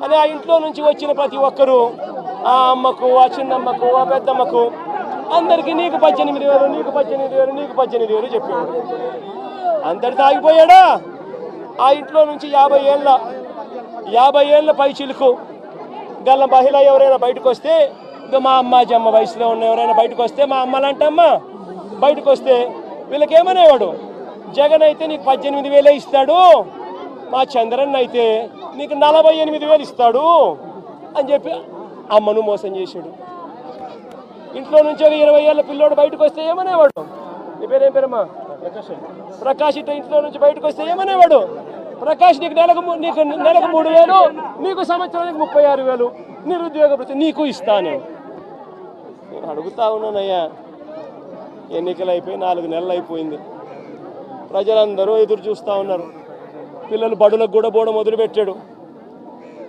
అని ఆ ఇంట్లో నుంచి వచ్చిన ప్రతి ఒక్కరూ ఆ అమ్మకు, ఆ చిన్నమ్మకు, ఆ పెద్దమ్మకు అందరికీ నీకు 18,000, నీకు 18,000, నీకు 18,000 చెప్పేవాడు. అందరితో ఆగిపోయాడా? ఆ ఇంట్లో నుంచి 50 ఏళ్ళ పై చిలుకు గల మహిళ ఎవరైనా బయటకు వస్తే, మా అమ్మ వయసులో ఉన్న ఎవరైనా బయటకు వస్తే, మా అమ్మలంటమ్మ బయటకు వస్తే వీళ్ళకేమనేవాడు? జగన్ అయితే నీకు 18,000 ఇస్తాడు, మా చంద్రన్ అయితే నీకు 48,000 ఇస్తాడు అని చెప్పి అమ్మను మోసం చేశాడు. ఇంట్లో నుంచి ఒక 20 ఏళ్ళ పిల్లోడు బయటకు వస్తే ఏమనేవాడు? నీ పేరేం పేరమ్మా? ప్రకాష్. ఇట్లా ఇంట్లో నుంచి బయటకు వస్తే ఏమనేవాడు? ప్రకాష్ నీకు నెలకు 3,000, నీకు సంవత్సరానికి 36,000, నిరుద్యోగ వృత్తి నీకు ఇస్తాను. నేను అడుగుతా ఉన్నానయ్యా, ఎన్నికలు అయిపోయి 4 నెలలు అయిపోయింది. ప్రజలందరూ ఎదురు చూస్తూ ఉన్నారు. పిల్లలు బడులకు కూడా పోవడం మొదలుపెట్టాడు.